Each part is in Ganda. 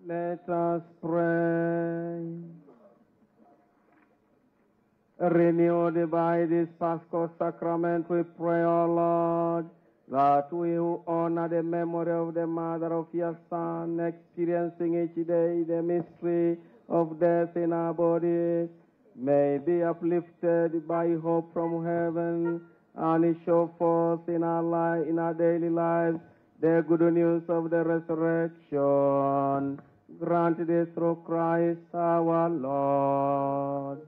Let us pray. Renewed by this Paschal sacrament, we pray, O Lord, that we who honor the memory of the mother of your Son, experiencing each day the mystery of death in our bodies, may be uplifted by hope from heaven and show forth in our daily lives the good news of the resurrection. Grant this through Christ our Lord.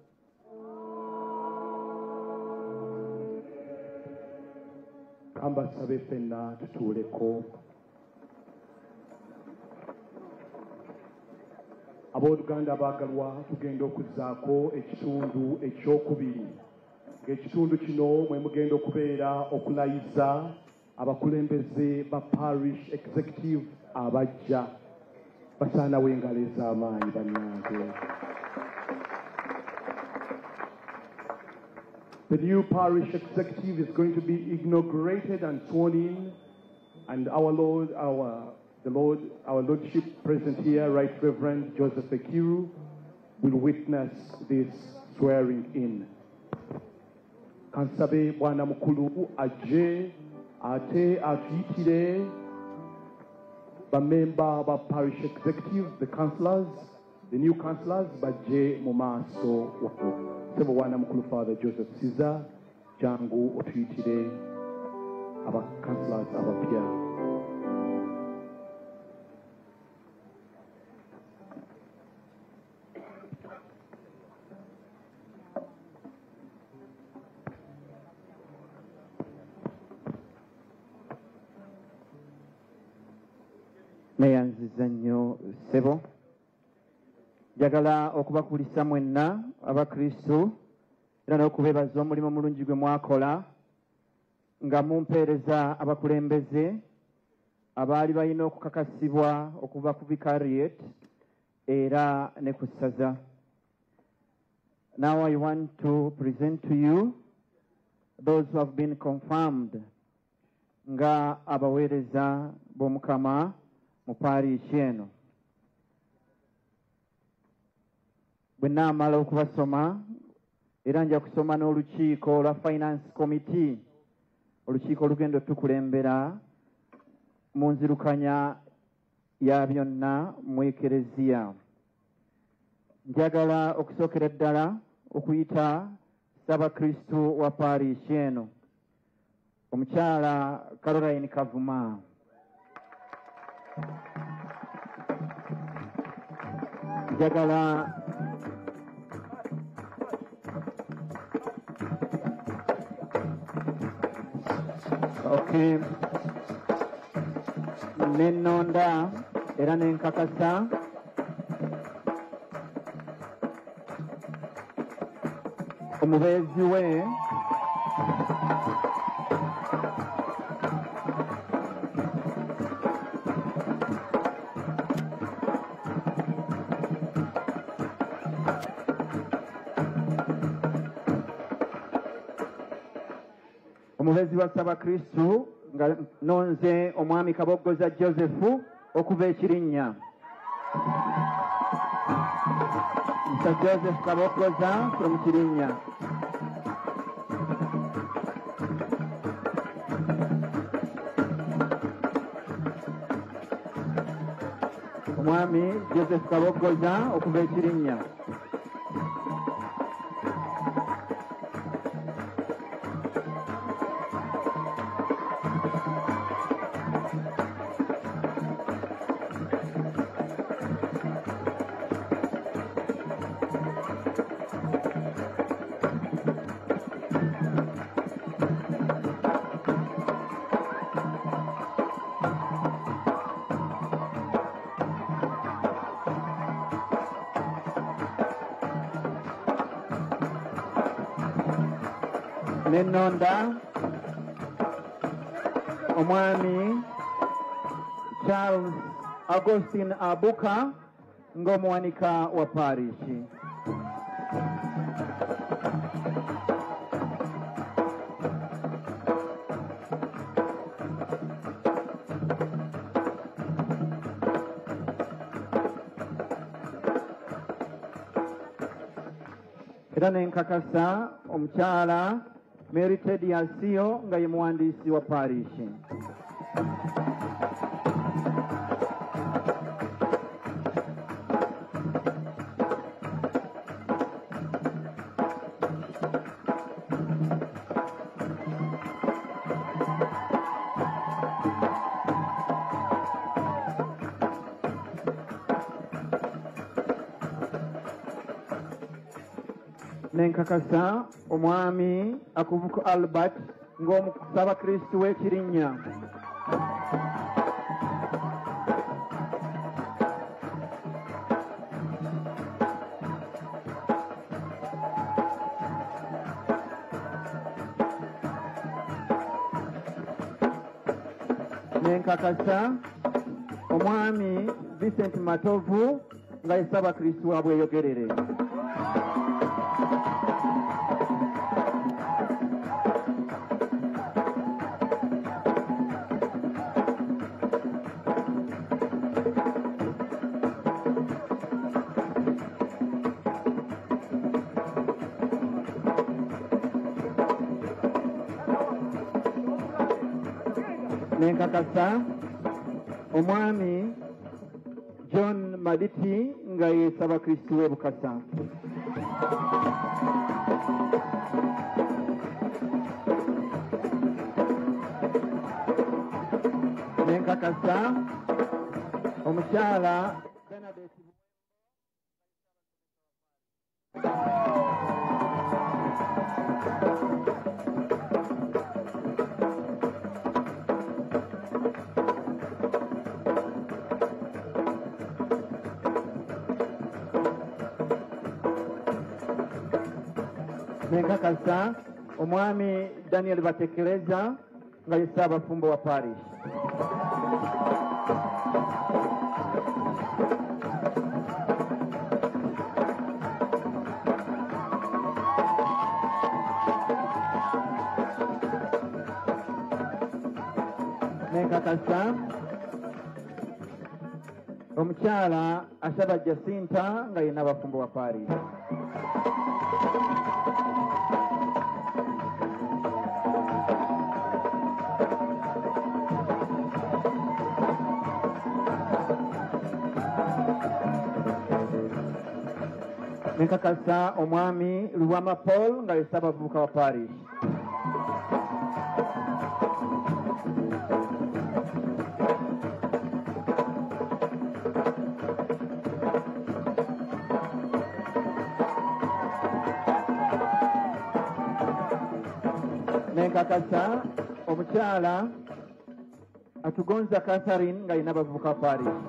Kamba sabe fenna tutuleko. Abooluganda abaagalwa tugenda okuzzaako ekitundu ekyokubiri. Ng'ekitundu kino mwe mugenda okubeera okulayiza abakulembeze ba parish executive abajja. Basaanawo engalo ez'amaanyi bannange. The new parish executive is going to be inaugurated and sworn in, and our Lordship present here, Right Reverend Joseph Ekiru, will witness this swearing in. Kansabe Bwana Mukulu aje ate atuyitire bamemba ba parish executive, the councillors, the new councillors, baje mu maaso wako. Sebo Bwana Mukulu Father Joseph Siza jangu otuyitire aba councillors abapya. Neyanziza nnyo ssebo. Njagala okubakulisa mwenna abakristo era n'okubeebaza omulimu omulungi gwe mwakola nga mumpeereza abakulembeze abaali balina okukakasibwa okuva ku vicariate era ne ku ssaza. Now I want to present to you those who have been confirmed nga abaweereza b'Omukama mu parish eno. Bwe naamala okubasoma era nja kusoma n'olukiiko lwa finance committee, olukiiko olugenda otukulembera mu nzirukanya ya byonna mu ekereziya. Njagala okusookera ddala okuyita Ssaabakristu wa parish eno, omukyala Caroline Kavuma. Njagala okay, nenonda era nenkakasa omubeezi we omubezi wa Ssaabakristu nga nonze omwami Kaboggoza Joseph okuva ekirinnya. Mr. Joseph Kaboggoza from Kirinnya. Omwami Joseph Kaboggoza okuva ekirinnya. Nenonda omwami Charles Augustine Abuka ng'omuwanika wa parishi. era nenkakasa omukyala Mary Teddy Asiyo nga ye muwandiisi wa parish. Nenkakasa omwami Akuvuko Albert ng'omusaba Kristu w'ekirinnya. Nenkakasa omwami Vincent Matovu nga yesaba Kristu wa bweyogerere. Nenkakasa omwami John Maditi nga yesaba Kristu we Bukasa. Nenkakasa omukyala Nenkakasa omwami Daniel Batekereza nga yesaba Fumbo wa parish. Nenkakasa omukyala asaba Jacinta nga yena bafumbo wa parish. Nenkakasa omwami Luwama Paul nga yesaba abavubuka wa parish. Nenkakasa omukyala Atugonza Catherine nga yena abavubuka wa parish.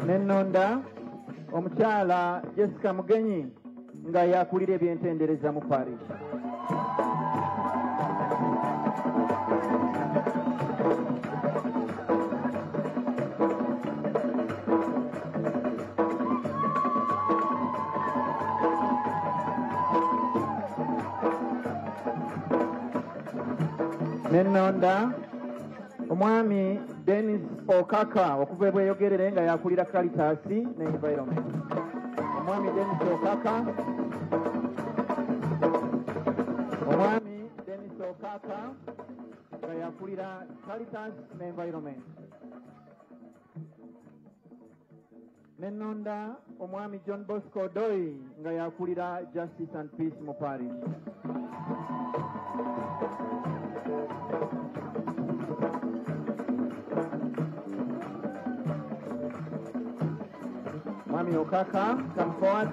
Nenonda omukyala Jessica Mugenyi nga yakulira ebyentendereza mu parish. Nenonda omwami Dennis Okaka okuva e Bweyogerere nga yakulira Caritas ne environment. Omwami Dennis Okaka nga yakulira Caritas ne environment. Nenonda omwami John Bosco Doi nga yakulira Justice and Peace mu parish. Mwami Okaka, come forward.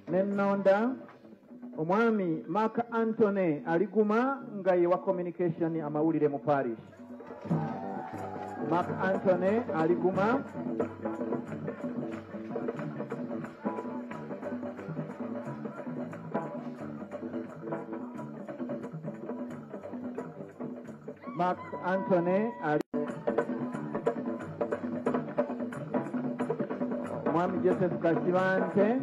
Nenonda omwami Mark Anthony Aliguma nga ye wa communication amawulire mu parish. Mark Anthony Aliguma. Mark Anthony omwami Joseph Kasibante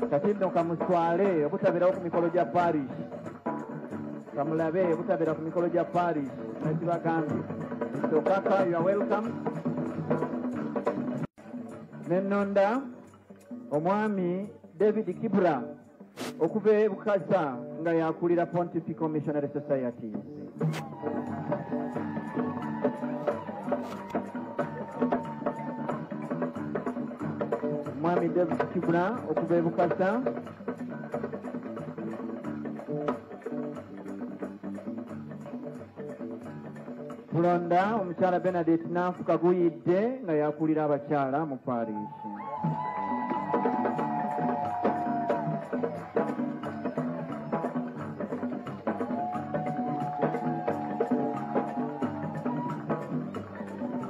kati nno kamuswale obutaberawo ku mikolo gya parish kamulabe obutabera ku mikolo gya parish nakibagambye. So kaka, you are welcome. Nenonda omwami David Kibra okuva e Bukasa nga yakulira Pontifical Missionary Societies. Mwami David Kibra okuva e Bukasa. Kulonda omukyala Bernadette Nanfu Kaguyidde nga yakulira abakyala mu parish.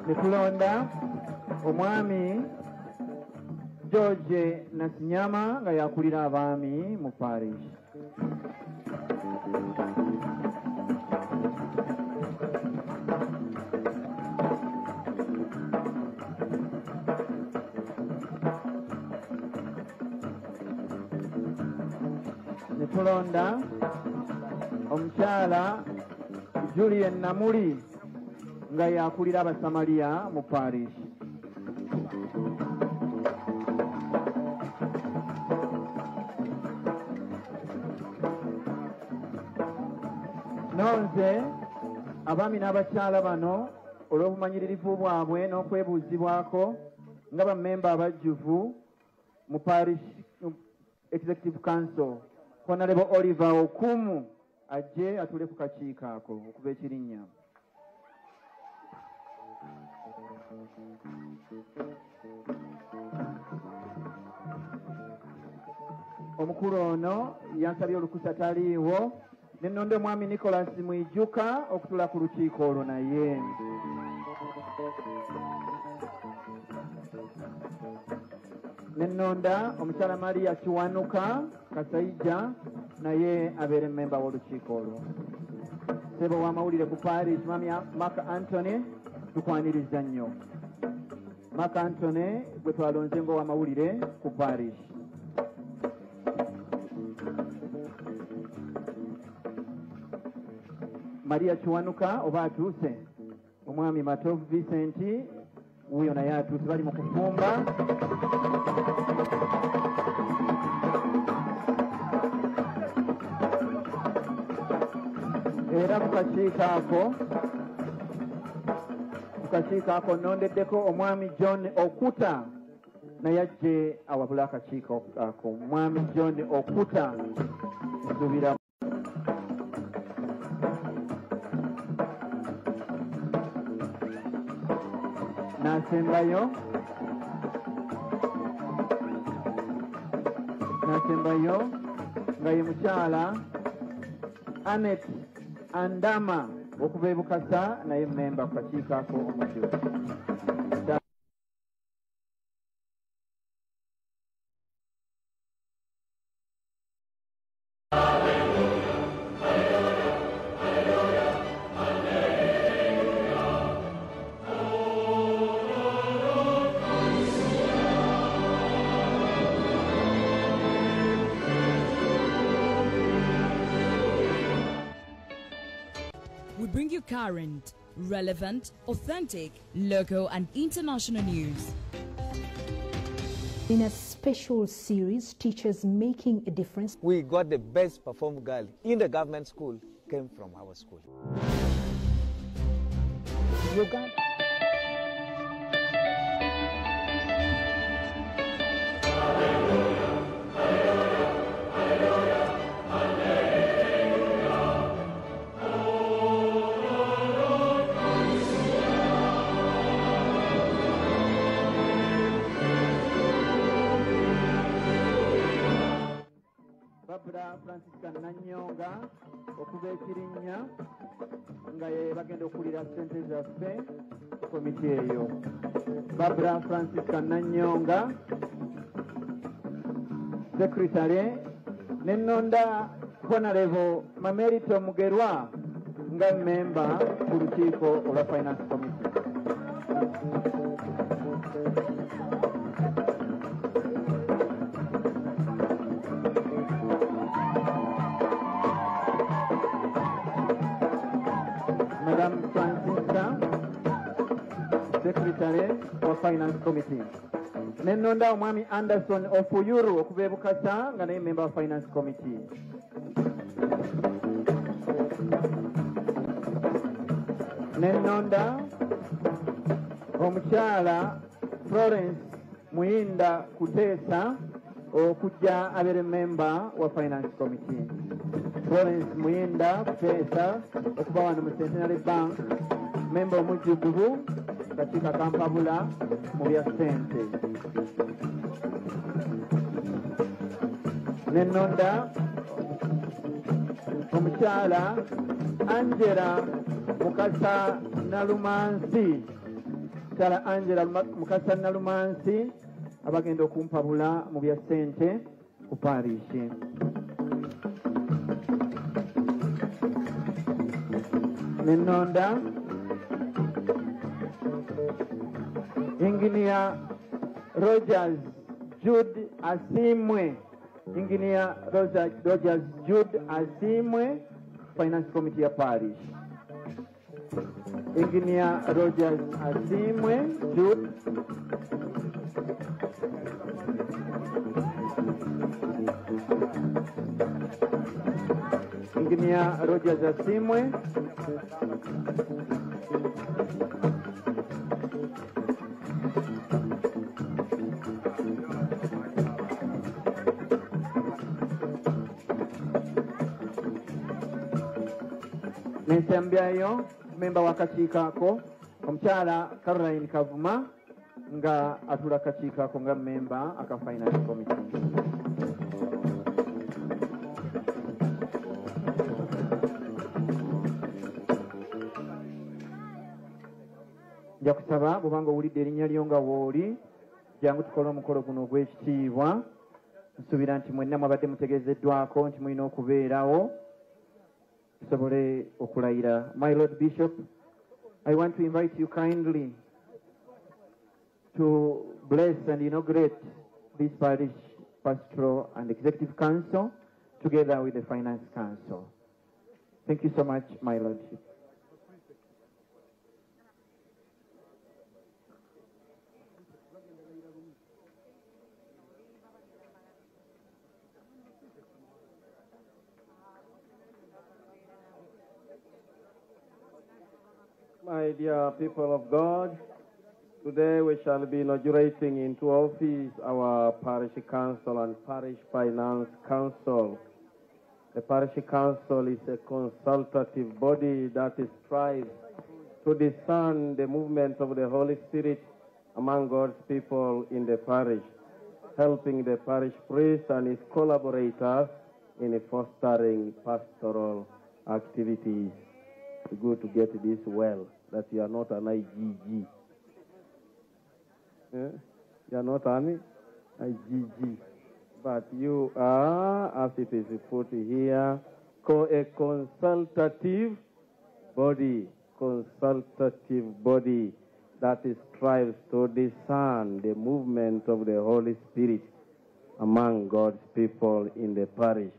Nekulonda omwami George Nasinyama nga yakulira abaami mu parish. Nekulonda omukyala Julian Namuli nga yakulira abasamaliya mu parish. Nonze abaami n'abakyala bano olw'obumanyiririvu bwabwe n'okwebuuzibwako nga bammemba abajjuvu mu parish executive council. Honorable Oliver Okumu ajje atule ku kakiiko ako okuva ekirinnya. Omukulu ono yansabye olukusa taliiwo. Nenonda omwami Nicholas Mwijuka okutula ku lukiiko olwo naye. Nenonda omukyala Maria Kiwanuka Kasaija naye abeere memba w'olukiiko olwo. Ssebo w'amawulire ku parish mwami Mark Anthony tukwaniriza nnyo. Mark Anthony gwe twalonze ng'ow'amawulire ku parish. Maria Kiwanuka oba atuuse. Omwami Matovu Vincent wuyo naye atuuse bali mu kufumba. Era ku kakiiko ako nnondeddeko omwami John Okuta naye ajje awabula akakiiko ako. Omwami John Okuta nsuubira nasembayo nga ye mukyala Anet Andama okuva e Bukasa naye memba ku kakiiko ako omujjuvu. We bring you current, relevant, authentic, local and international news. In a special series, Teachers Making a Difference, we got the best performed girl in the government school came from our school. Uganda. Francisca Nanyonga okuva ekirinnya nga ye bagenda okulira ssente zaffe komiti eyo. Barbara Francisca Nanyonga secretary, Nenonda Honorable Mamerito Mugerwa nga member ku lukiiko olwa finance committee. Madam Francisca, Secretary for Finance Committee. Nenonda Omwami Anderson Ofuyuru okuva e Bukasa nga naye member of Finance Committee. Nenonda omukyala Florence Muyinda Kuteesa okujja abeere member wa Finance Committee. Florence Muyinda Kuteesa okuva wano mu Centenary Bank, member omujjuguvu kakiiko Kampabula mu bya ssente. Nenonda omukyala Angela Mukasa Nalumansi, mukyala Angela Mukasa Nalumansi abagenda okumpabula mu bya ssente ku parish. Nenonda Engineer Rogers Jude Asimwe, Engineer Rogers Jude Asimwe, Finance Committee ya Parish. Engineer Rogers Asimwe Jude. Engineer Rogers Asimwe. Nensembyayo member wa kakiiko ako omukyala Caroline Kavuma nga atula kakiiko ako nga member aka Finance Committee. Nja kusaba bw'obanga owulidde erinnya lyo nga wooli, jangu tukole omukolo guno ogw'ekitiibwa. Nsuubira nti mwenna mwabadde mutegeezeddwako nti mulina okubeerawo tusobole okulayira. My Lord Bishop, I want to invite you kindly to bless and inaugurate this parish pastoral and executive council together with the finance council. Thank you so much, my Lordship. My dear people of God, today we shall be inaugurating into office our parish council and parish finance council. The parish council is a consultative body that strives to discern the movement of the Holy Spirit among God's people in the parish, helping the parish priest and his collaborators in fostering pastoral activities. It's good to get this well, that you are not an IGG. You are not an IGG, but you are, as it is put here, a consultative body that strives to discern the movement of the Holy Spirit among God's people in the parish,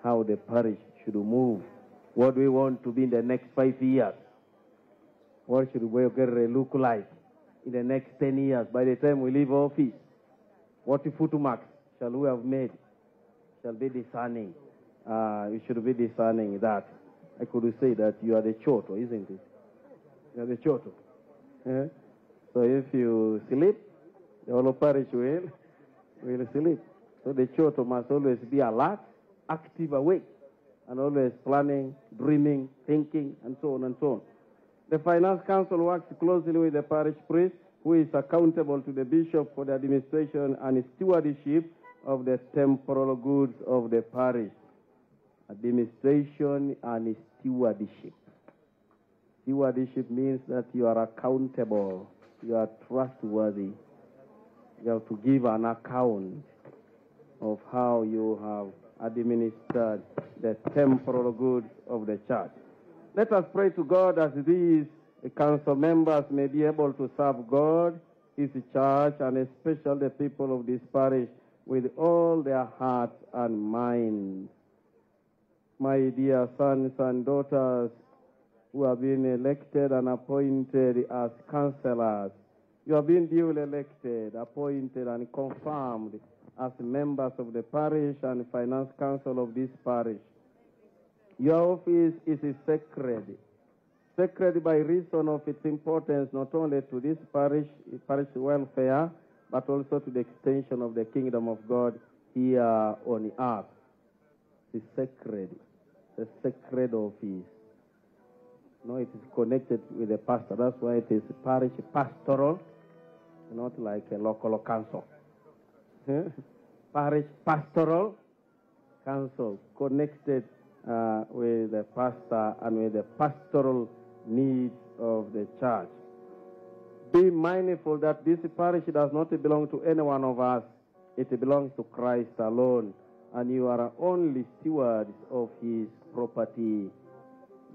how the parish should move. What do we want to be in the next 5 years? What should we look like in the next 10 years? By the time we leave office, what footmarks shall we have made? Shall be discerning. We should be discerning that. I could say that you are the choto, isn't it? You are the choto. So if you sleep, the whole parish will sleep. So the choto must always be alert, active, awake, and always planning, dreaming, thinking, and so on and so on. The Finance Council works closely with the parish priest, who is accountable to the bishop for the administration and stewardship of the temporal goods of the parish. Administration and stewardship. Stewardship means that you are accountable, you are trustworthy. You have to give an account of how you have administered the temporal goods of the church. Let us pray to God as these council members may be able to serve God, His church, and especially the people of this parish with all their hearts and minds. My dear sons and daughters, who have been elected and appointed as councillors. You have been duly elected, appointed, and confirmed as members of the parish and finance council of this parish. Your office is sacred. Sacred by reason of its importance not only to this parish welfare, but also to the extension of the kingdom of God here on earth. It's sacred. It's a sacred office. No, it is connected with the pastor. That's why it is parish pastoral, not like a local council. Parish pastoral council, connected with the pastor and with the pastoral needs of the church. Be mindful that this parish does not belong to any one of us. It belongs to Christ alone, and you are only stewards of his property.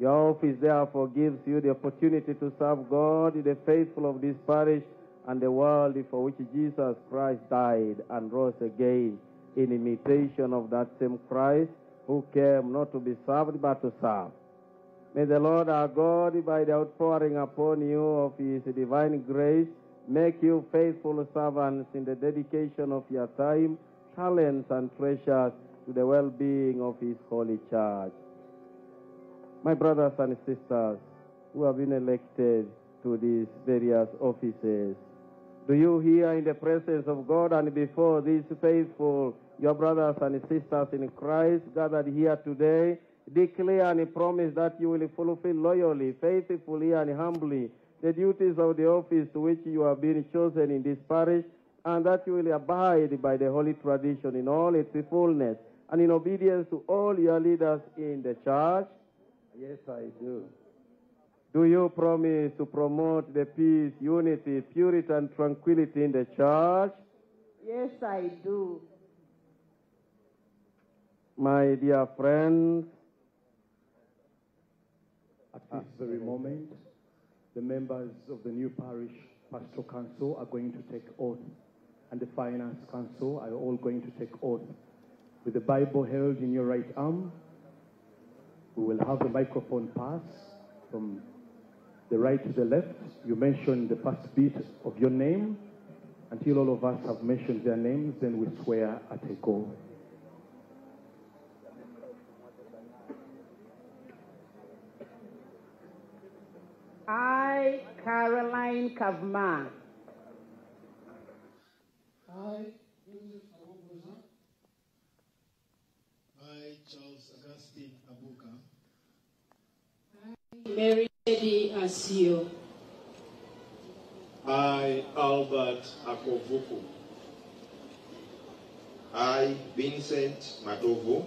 Your office therefore gives you the opportunity to serve God, the faithful of this parish, and the world for which Jesus Christ died and rose again, in imitation of that same Christ who came not to be served but to serve. May the Lord our God, by the outpouring upon you of his divine grace, make you faithful servants in the dedication of your time, talents, and treasures to the well-being of his holy church. My brothers and sisters who have been elected to these various offices, do you here in the presence of God and before these faithful, your brothers and sisters in Christ gathered here today, declare and promise that you will fulfill loyally, faithfully, and humbly the duties of the office to which you have been chosen in this parish, and that you will abide by the holy tradition in all its fullness and in obedience to all your leaders in the church? Yes, I do. Do you promise to promote the peace, unity, purity, and tranquility in the church? Yes, I do. My dear friends, at this very moment, the members of the new parish pastoral council are going to take oath, and the finance council are all going to take oath. With the Bible held in your right arm, we will have the microphone pass from the right to the left. You mention the first bit of your name. Until all of us have mentioned their names, then we swear at a go. I, Caroline Kavma. I, Joseph Okukuza. I, Charles Augustine Abuka. I, Mary Eddie Asio. I, Albert Akovuku. I, Vincent Madovo.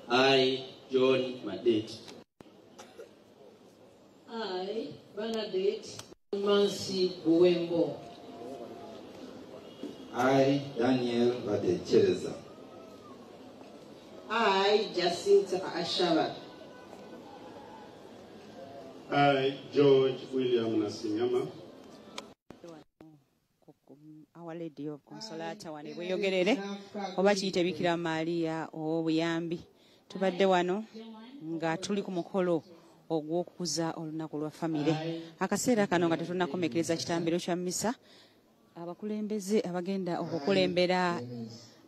I, John Madet. I, Bernadette Mansi Buembo. I, Daniel Vadecheleza. I, Jacinta Ashara. I, George William Nasinyama. Our Lady of Consolata wane bweyogerere oba kiyite Bikira Maria ow'obuyambi. Tubadde wano nga tuli ku mukolo ogw'okukuza olunaku lwa Ffamire. Akaseera kano nga tetunnakomekereza kitambiro kya mmisa, abakulembeze abagenda okukulembera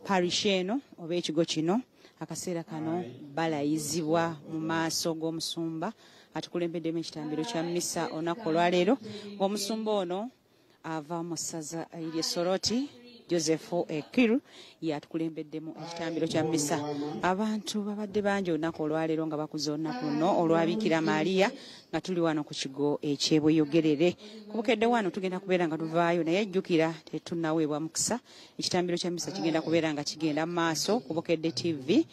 parish eno oba ekigo kino, akaseera kano balayizibwa mu maaso g'omusumba atukulembeddemu ekitambiro kya mmisa olunaku olwaleero. Omusumba ono ava mu ssaza erye Soroti, Joseph Ekiru yatukulembeddemu ekitambiro kya mmisa. Abantu babadde bangi olunaku olwaleero nga bakuza olunaku luno olwa Bikira Maria nga tuli wano ku kigo ekyebweyogerere. Ku bukedde wano tugenda kubeera nga tuvaayo, naye jjukira tetunnaweebwa mukisa. Ekitambiro kya mmisa kigenda kubeera nga kigenda mu maaso ku Bukedde TV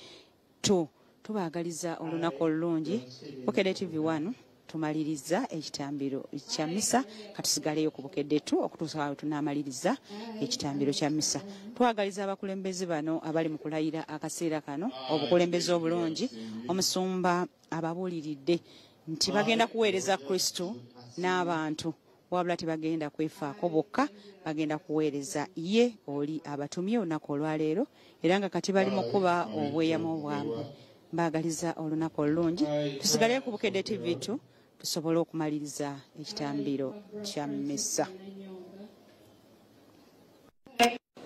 2. Tubaagaliza olunaku olulungi. Bukedde TV 1 tumaliriza ekitambiro kya mmisa, katusigaleyo ku Bukedde 2 okutuusa awo tunaamaliriza ekitambiro kya mmisa. Twagaliza abakulembeze bano abali mu kulayira akaseera kano obukulembeze obulungi. Omusumba ababuuliridde nti bagenda kuweereza Kristo n'abantu, wabula tebagenda kwefaako bokka, bagenda kuweereza ye oli abatumye olunaku olwaleero, era nga kati bali mu kuba obweyamo bwabwe. mbaagaliza olunaku olulungi tusigale ku Bukedde TV 2 tusobole okumaliriza ekitambiro kya mmisa.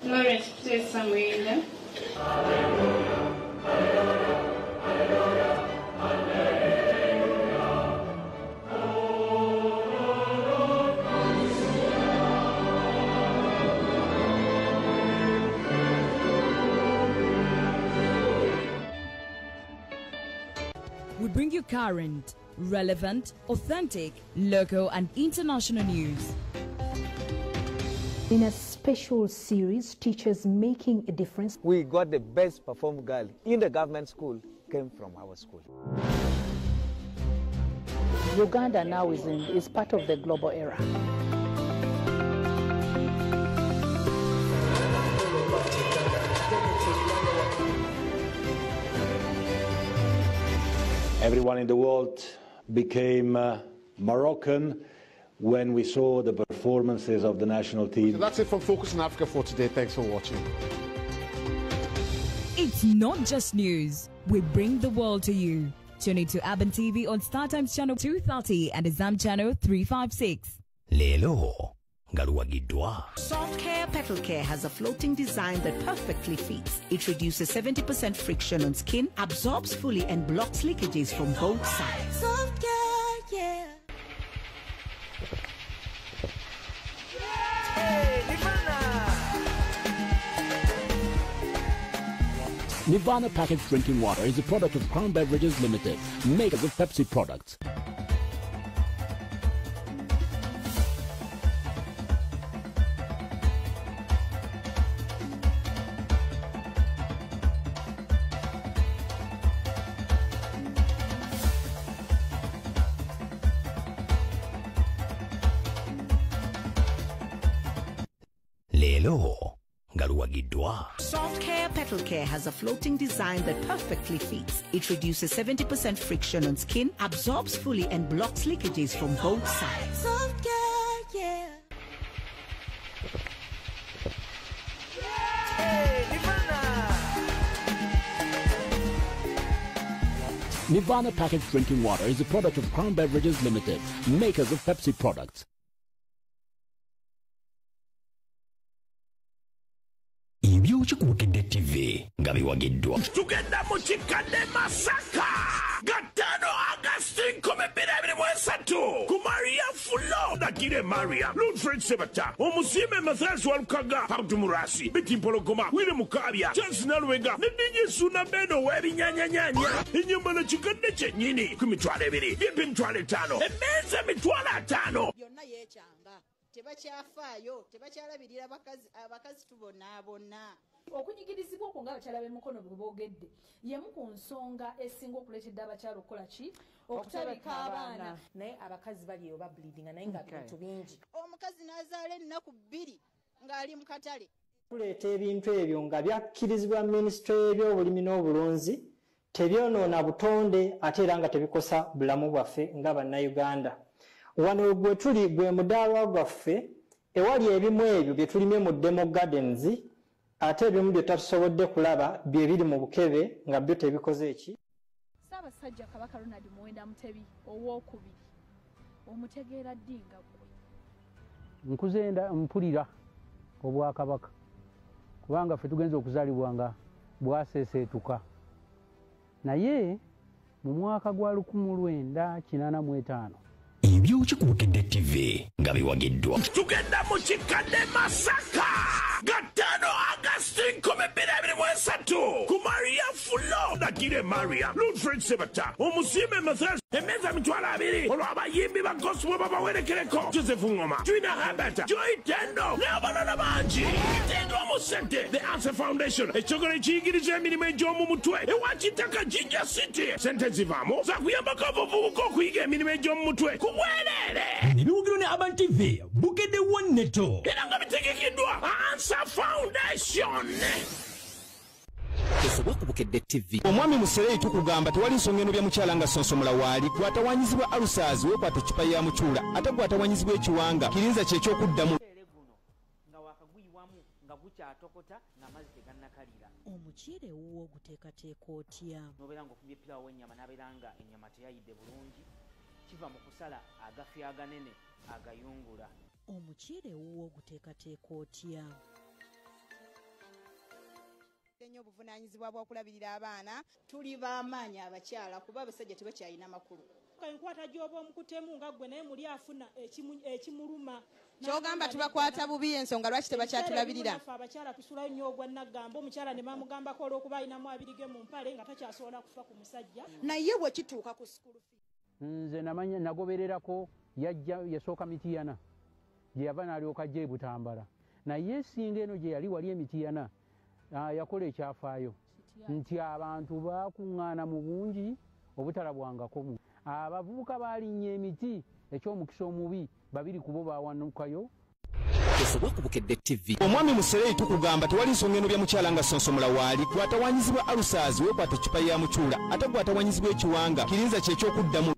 Florence Kutesa Mwenda. We bring you current, relevant, authentic, local and international news. In a special series, Teachers Making a Difference, We got the best performed girl in the government school came from our school. Uganda now is part of the global era. Everyone in the world became Moroccan when we saw the performances of the national team. So that's it from Focus on Africa for today. Thanks for watching. It's not just news. We bring the world to you. Tune in to Aben TV on StarTimes channel 230 and Azam channel 356. Lelo. Soft Care Petal Care has a floating design that perfectly fits. It reduces 70% friction on skin, absorbs fully and blocks leakages from both sides. Soft Care, yeah. Nirvana packaged drinking water is a product of Crown Beverages Limited, makers of Pepsi products. Soft Care Petal Care has a floating design that perfectly fits. It reduces 70% friction on skin, absorbs fully and blocks leakages from both sides. Soft Care, yeah. Nirvana packaged drinking water is a product of Crown Beverages Limited, makers of Pepsi products. Ibyuchi ku Bukedde TV nga biwagiddwa. Tugenda mu kikadde Masaka gatano August 2023 ku Maria Fulo Nakire Maria Ludfred Sebata Omusime Mathias Walukaga Abdumurasi Biti Mpologoma Wile Mukabya Chance Nalwega ne DJ Suna Beno webinyanyanyanya inyuma na kikadde kyennyini ku mitwalo ebiri emitwalo etaano emmeeza emitwalo ataano byonna yeekyanga tebakyafaayo tebakyalabirira abakazi tubonaabona okunyigirizibwa okwo ng'abakyala b'emikono bwe boogedde yemu ku nsonga esinga okuleetedde abakyala okukola ki okutabika abaana naye abakazi bali oba bleedinga naye nga bintu bingi omukazi n'azaala ennaku 2 ng'ali mu katale tuleeta ebintu ebyo nga byakkirizibwa minisitule y'ebyobulimi n'obulunzi tebyonoona butonde ate era nga tebikosa bulamu bwaffe nga bannayuganda wano gwe tuli gwe mudaala gwaffe ewali ebimu ebyo bye tulimye mu Demo Gardens ate ebimu bye tatusobodde kulaba bye biri mu Bukebe nga byo tebikoze eki. Ssaabasajja Kabaka Ronald Muwenda Mutebi owookubiri omutegeera ddi nga gwe nkuzenda mpulira obwakabaka kubanga ffe tugenza okuzaalibwa nga bwaseeseetuka naye mu mwaka gwa 1985 Ibyuchi ku Bukedde TV nga biwagiddwa. Tugenda mu kikadde Masaka gatano August 2023 ku Maria Fulo Nakire Maria Ludfred Sebata Omusime Mathias emmeeza emitwalo 2 olw'abayimbi ba gospel babawerekereko Joseph Ngoma Twina Habata Joy Tendo n'abalala bangi Tendo Amusente The Answer Foundation ekitongole ekiyigiriza emirimu egy'omu mutwe ewakitaka Jinja City sente zivaamu zakuyambako abavubuka okuyiga emirimu egy'omu mutwe ku bwereere nibiwugiro ne Aban TV Bukedde Wonneto era nga bitegekeddwa Answer Foundation. Omwami Musereyi tukugamba tewali nsonga eno bya mukyala nga sonsomola waali gwatawanyizibwa alusazi weekwata eccupa ya mukyula ate gwatawanyizibwa ekiwanga kirinza kyekyokuddamu nga wakagwiwamu nga gukyatokota ng'amazzi tegannakalira. Omuceere wuwo guteekateeka otya? N'obeera ng'ofumbye pilawo w'ennyama n'abeera nga ennyama teyayidde bulungi, kiva mu kusala agafi aganene agayungula. Omuceere wuwo guteekateeka otya? Ennyo obuvunaanyizibwa bw'okulabirira abaana tuli b'amaanyi abakyala kuba abasajja tebakyalina makulu. Enkwata gy'oba omukutemu nga ggwe naye muli afuna ekimuluma. Ky'ogamba tubakwata bubi ensonga lwaki tebakyatulabirira? Abakyala tusulayo nnyo ogwa naggamba, omukyala ne bamugambako olw'okuba alinamu abirige mu mpale nga takyasobola kufa ku musajja. Naye bwe kituuka ku school fee. Nze namanya nagobererako yasooka Mitiyana gye yava n'alyoka ajja e Butambala. Naye singa eno gye yali wali Emitiyana yakola ekyafaayo nti abantu baakuŋŋaana mu bungi obutalabwangako. Abavubuka baalinnye emiti eky'omukisa omubi, babiri ku bo baawanukayo. Bukedde TV. Omwami Musereyi tukugamba tewali nsonga eno bya mukyala nga Sonsomula waali gwatawanyizibwa alusaazi weekwata eccupa ya mucuula ate gwatawanyizibwa ekiwanga kirinza kye ky'okuddamu.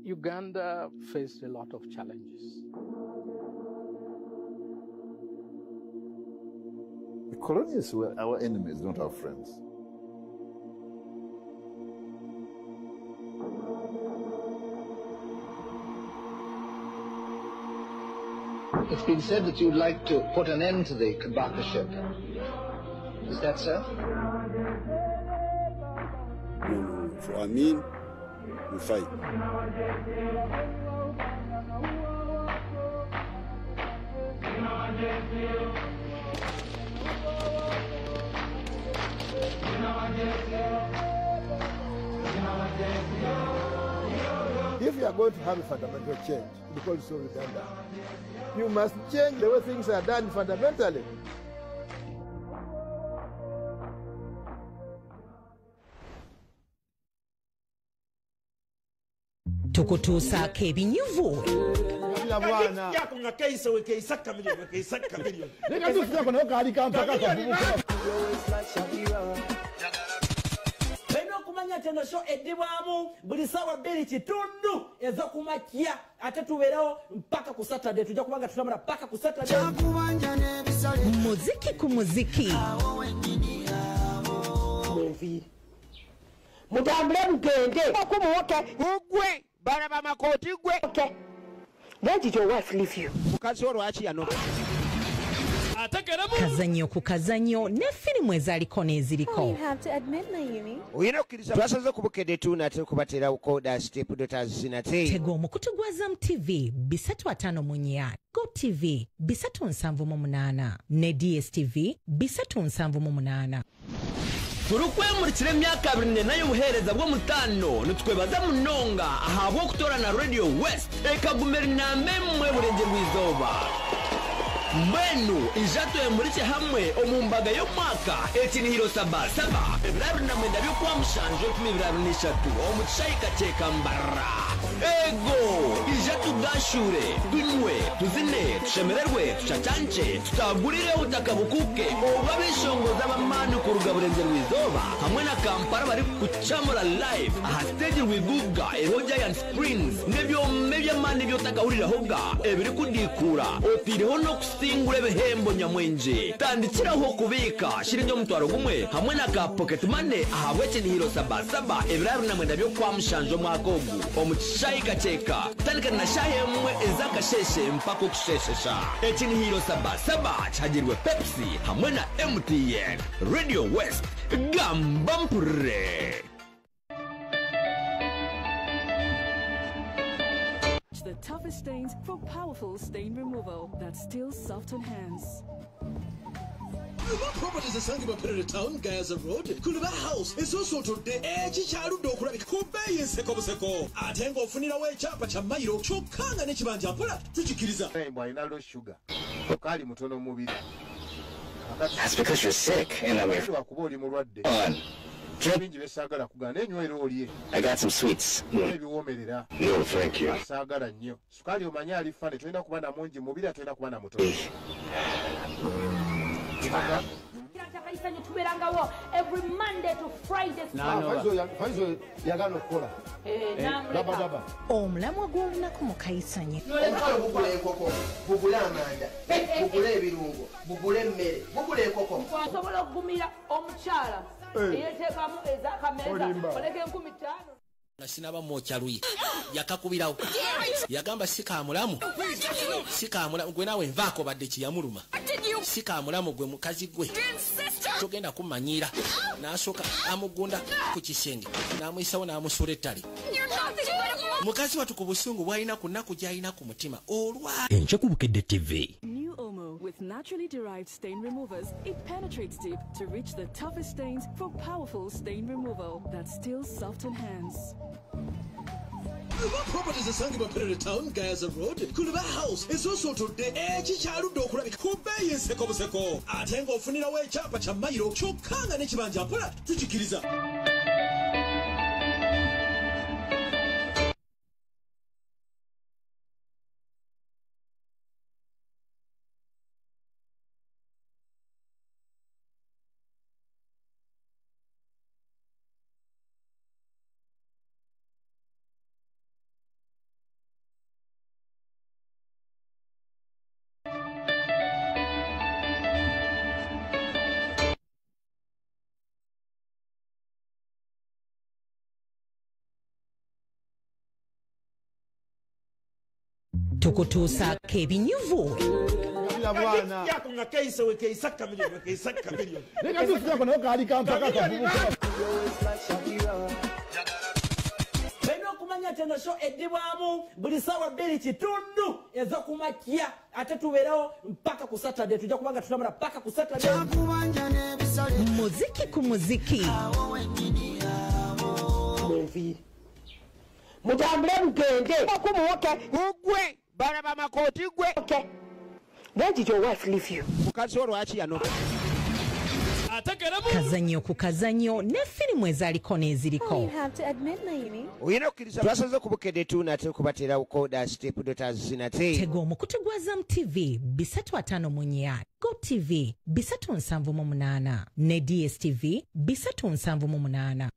Uganda faced a lot of challenges. The colonists were our enemies, not our friends. It's been said that you'd like to put an end to the Kabaka-ship. Is that so? No. For Amin, we fight. If you are going to have a fundamental change, because it's so redundant, you must change the way things are done fundamentally. Tukutuusaako ebinyuvu. Okumanya teno show edibwamu buli sawa 2 kitundu ezokumakya ate tubeerawo mpaka ku Saturday tujja kubanga tutambula mpaka ku Saturday. Muziki ku muziki. Mutambule mugende okumuwoke ugwe bana bamakoti gwe. Where did your wife leave you? Mukazi olwaki yanoka. Kazanyo ku kazanyo ne firimu ezaaliko n'eziriko. Oyina okukkiriza twasaze ku Bukedde nate kubateerawo koda step sinate. Tega omukutu gwa Azam TV 354, Go TV 378 ne DSTV 378. Turukwemurikira emyaka 24 y'obuheereza bw'omutano nitwebaza munonga ahabw'okutora na Radio West ekagumira inamba emmwe burenje bw'izooba. Mbwenu ijatwemurike hamwe omumbaga y'omwaka ekinihiro 77 2024 by'okwamushanju 2023 omukishayi kateeka mbarra. Ego ijatugashure tunywe tuzine tushemererwe tucacance tutagurire ubutaka bukuke oba bishongoza abamani ku rugaburenze rw'izooba hamwe na Kampala bari kucamura live aha stage rwiguga ero Giant Springs n'ebyome by'amani by'otagahuriraho ga ebiri kudikura otireho no kusingura ebihembo nyamwenje tandikiraho kubika shiringi omutwaro gumwe hamwe na ka pocket money ahabwe ekinihiro 77 2024 by'okwamushanju omwaka ogu omukishayi kateeka kutandika na shahemwe ezakasheshe mpaka okusheshesha ekinihiro 77 kyagirwe Pepsi hamwe na MTN. Radio West gamba mpurre. The toughest stains for powerful stain removal that's still soft on hands. Properties esangibwa Perere Town, Gaza Road, Kuluba House, also today, Chicharudo Kurabik, Kubay and Sekoboseko, Atengo Funira Chapa Chamairo, Chokanga Nichimanja Pula, Tuchikiriza. Wainalo sugar. Okali mutono movie. That's because you're sick and I'm here. On. I got some sweets. No, thank you. Kayisanye tuberangawo every Monday to Friday. Faizo yagano kola. Daba. Omulamwa gw'olunaku mu Kayisanye. Entalo bugule enkoko, bugule amanda, bugule ebirungo, bugule emmere, bugule enkoko. Osobola okugumira omukyala eyeteekamu ezakameza oleke 15. Nasinaba mochaluyi yakakubirawo yagamba sikamulamu gwe nawe nvaako badde kiyamuluma sikamulamu gwe mukazi gwe togenda kumanyira n'asooka amugunda ku kisenge n'amuyisawo n'amusula ettale mukazi watu ku busungu bw'alina ku nnaku gy'alina ku mutima olwa Enkyekubukedde TV. New Omo with naturally derived stain removers. It penetrates deep to reach the toughest stains for powerful stain removal that still soften hands. Properties esangibwa Perere Town, Gaza Road, Kuluba House, also today, Chicharu Dokura, Kube Yenseko Buseko, Atengo Funina Way Chapa Chamairo, Chokanga Nichibanja, Pula, Tuchikiriza. Tukutuusa kebinyuvu. Yakunga keisa we keisa kamilioni. Neka tusiako na kali kampaka kavubuka. Beno kumanya tena show edibwamu buli sawa 2 kitundu ezokumakya ate tubeerawo mpaka ku Saturday tujja kubanga tutamala paka ku Saturday. Muziki ku muziki. Mutambule mugende okumuwoke mugwe baraba makoti gwe okay. Where did your wife leave you? Mukazi olwaki yanoka Kazanyo ku kazanyo ne firimu ezaaliko n'eziriko. You have to admit, Naomi. Oyina okkiriza twasaze ku Bukedde tu nate kubatera ukoda step daughters zinate. Tego omukutu gwa Azam TV 354 Go TV 378 ne DSTV 378.